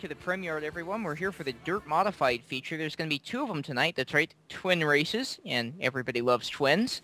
to the Primyard, everyone. We're here for the Dirt Modified feature. There's going to be two of them tonight. That's right, twin races, and everybody loves twins.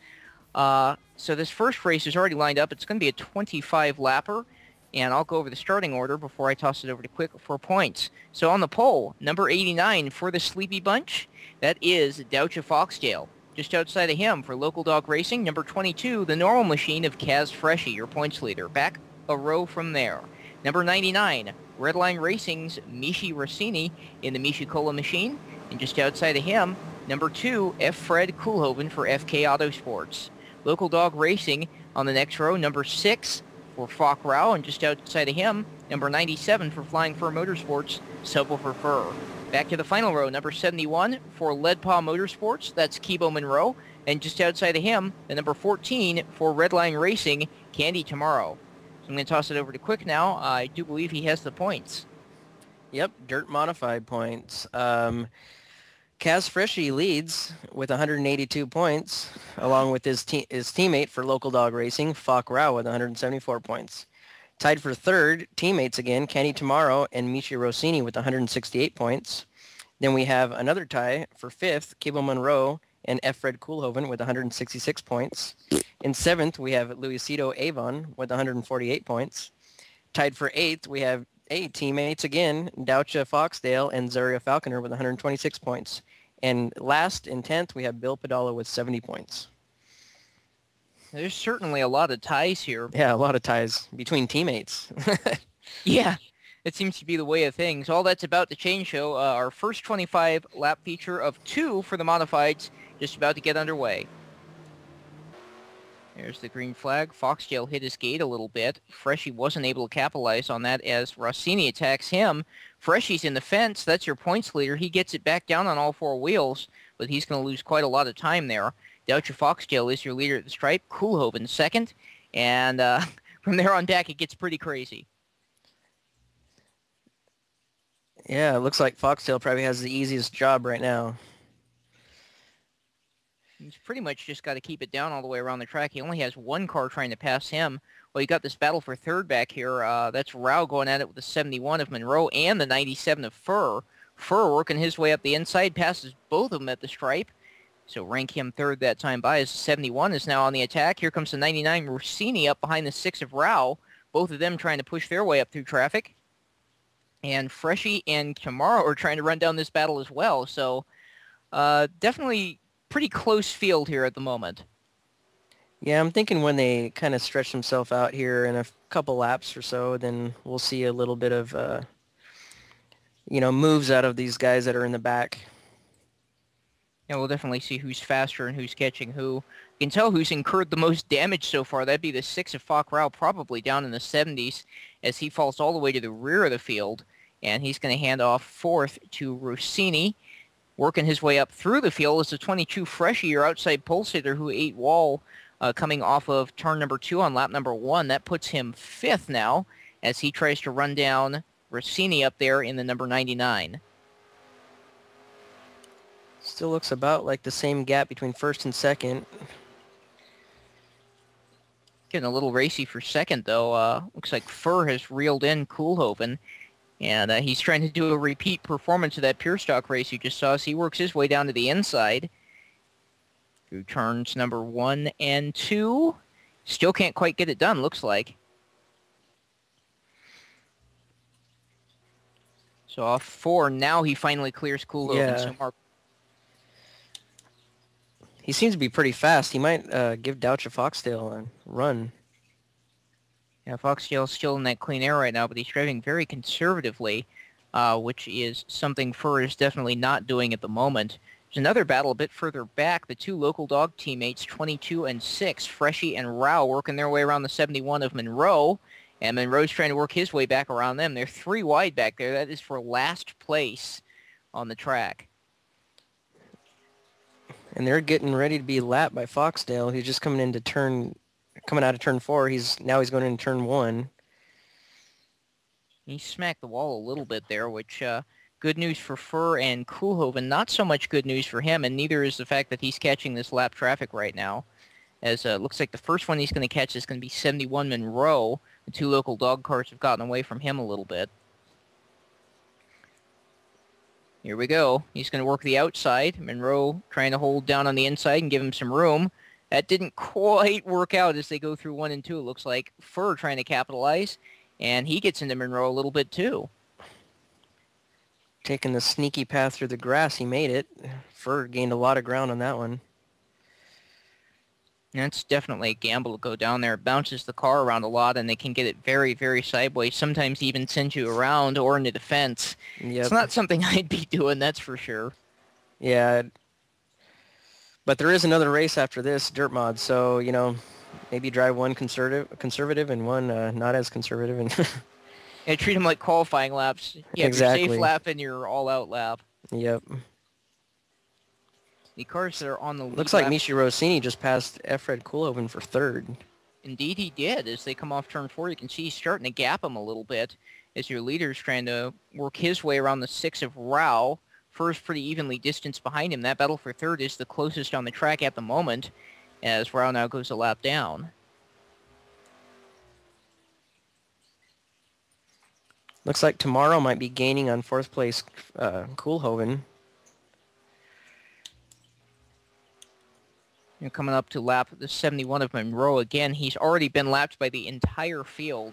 So this first race is already lined up. It's going to be a 25-lapper, and I'll go over the starting order before I toss it over to Quick for points. So on the pole, number 89 for the Sleepy Bunch, that is Doucha Foxtail. Just outside of him for Local Dog Racing, number 22, the Normal Machine of Kaz Freshie, your points leader. Back a row from there. Number 99, Redline Racing's Michi Rossini in the Michi Cola Machine. And just outside of him, number 2, F. Fred Koolhoven for FK Autosports. Local Dog Racing on the next row, number 6 for Falk Rao. And just outside of him, number 97 for Flying Fur Motorsports, Subwoofer Fur. Back to the final row, number 71 for Lead Paw Motorsports, that's Kibo Monroe. And just outside of him, the number 14 for Redline Racing, Candy Tomorrow. So I'm going to toss it over to Quick now. I do believe he has the points. Yep, Dirt Modified points. Kaz Freshie leads with 182 points, along with his teammate for Local Dog Racing, Falk Rao, with 174 points. Tied for third, teammates again, Kenny Tomorrow and Michi Rossini with 168 points. Then we have another tie for fifth, Kibo Monroe and F. Fred Koolhoven with 166 points. In seventh, we have Luisito Avon with 148 points. Tied for eighth, we have eight teammates again, Doucha Foxdale and Zaria Falconer with 126 points. And last in 10th, we have Bill Padala with 70 points. There's certainly a lot of ties here. Yeah, a lot of ties between teammates. Yeah, it seems to be the way of things. All that's about to change, though. Our first 25-lap feature of 2 for the Modifieds just about to get underway. There's the green flag. Foxtail hit his gate a little bit. Freshie wasn't able to capitalize on that as Rossini attacks him. Freshie's in the fence. That's your points leader. He gets it back down on all 4 wheels, but he's going to lose quite a lot of time there. Doucha Foxtail is your leader at the stripe. Koolhoven second. And from there on back, it gets pretty crazy. Yeah, it looks like Foxtail probably has the easiest job right now. He's pretty much just got to keep it down all the way around the track. He only has one car trying to pass him. Well, you got this battle for third back here. That's Rao going at it with the 71 of Monroe and the 97 of Fur. Fur working his way up the inside, passes both of them at the stripe. So rank him third that time by as the 71 is now on the attack. Here comes the 99 Rossini up behind the 6 of Rao. Both of them trying to push their way up through traffic. And Freshie and Tomorrow are trying to run down this battle as well. So definitely pretty close field here at the moment. Yeah, I'm thinking when they kind of stretch themselves out here in a couple laps or so, then we'll see a little bit of, moves out of these guys that are in the back. Yeah, we'll definitely see who's faster and who's catching who. You can tell who's incurred the most damage so far. That'd be the 6 of Falk Rao, probably down in the 70s, as he falls all the way to the rear of the field. And he's going to hand off fourth to Rossini. Working his way up through the field is the 22 Freshie, your outside pole sitter, who ate wall coming off of turn number 2 on lap number 1. That puts him fifth now as he tries to run down Rossini up there in the number 99. Still looks about like the same gap between first and second. Getting a little racy for second, though. Looks like Fur has reeled in Koolhoven. And he's trying to do a repeat performance of that pure stock race you just saw as he works his way down to the inside. Through turns number 1 and 2. Still can't quite get it done, looks like. So off 4, now he finally clears Koolhoven. Yeah. So Mark, he seems to be pretty fast. He might give Doucha Foxtail a run. yeah, Foxtail's still in that clean air right now, but he's driving very conservatively, which is something Fur is definitely not doing at the moment. There's another battle a bit further back. The 2 Local Dog teammates, 22 and 6, Freshie and Rao, working their way around the 71 of Monroe. And Monroe's trying to work his way back around them. They're 3 wide back there. That is for last place on the track. And they're getting ready to be lapped by Foxdale. He's just coming out of turn 4. He's going into turn 1. He smacked the wall a little bit there, which good news for Fur and Koolhoven. Not so much good news for him, and neither is the fact that he's catching this lap traffic right now. As it looks like the first one he's going to catch is going to be 71 Monroe. The 2 Local Dog cars have gotten away from him a little bit. Here we go. He's going to work the outside. Monroe trying to hold down on the inside and give him some room. That didn't quite work out as they go through 1 and 2. It looks like Furr trying to capitalize, and he gets into Monroe a little bit too. Taking the sneaky path through the grass, he made it. Furr gained a lot of ground on that one. That's definitely a gamble to go down there. It bounces the car around a lot, and they can get it very, very sideways. Sometimes even send you around or into the fence. Yep. It's not something I'd be doing, that's for sure. Yeah. But there is another race after this, Dirt Mod, so, you know, maybe drive one conservative and one not as conservative. And Yeah, treat them like qualifying laps. Yeah, exactly. Your safe lap and your all-out lap. Yep. The cars that are on the lead Looks like lap, Michi Rossini just passed Efred Koolhoven for third. Indeed he did. As they come off turn 4, you can see he's starting to gap him a little bit as your leader's trying to work his way around the 6 of Rao. First pretty evenly distanced behind him. That battle for third is the closest on the track at the moment as Rao now goes a lap down. Looks like tomorrow might be gaining on fourth place Koolhoven. You're coming up to lap the 71 of Monroe again. He's already been lapped by the entire field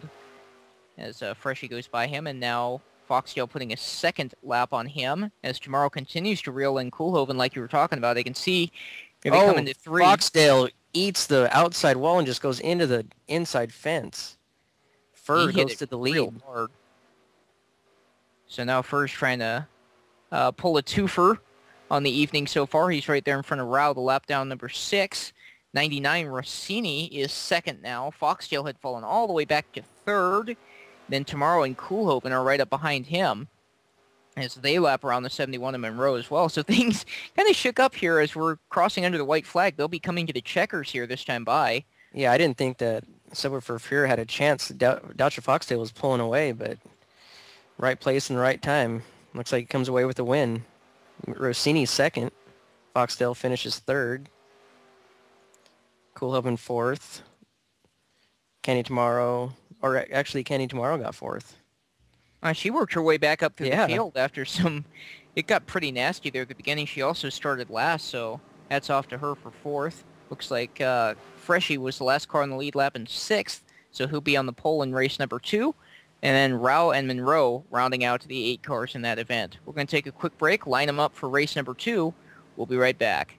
as Freshie goes by him, and now Foxdale putting a second lap on him as tomorrow continues to reel in Koolhoven like you were talking about. They can see if they come into 3. Foxdale eats the outside wall and just goes into the inside fence. Furr goes to the lead. Real hard. So now Furr's trying to pull a twofer on the evening so far. He's right there in front of Rao, the lap down number 6. 99 Rossini is second now. Foxdale had fallen all the way back to third. Then Tomorrow and Koolhoven are right up behind him as they lap around the 71 of Monroe as well. So things kind of shook up here as we're crossing under the white flag. They'll be coming to the checkers here this time by. Yeah, I didn't think that Subwoofer Fear had a chance. Doucha Foxdale was pulling away, but right place and the right time. Looks like he comes away with a win. Rossini second. Foxdale finishes third. Koolhoven fourth. Kenny Tomorrow, or actually Kenny Tomorrow got fourth. She worked her way back up through the field after it got pretty nasty there at the beginning. She also started last, so hats off to her for fourth. Looks like Freshie was the last car on the lead lap in 6th, so he'll be on the pole in race number 2. And then Rao and Monroe rounding out the 8 cars in that event. We're going to take a quick break, line them up for race number 2. We'll be right back.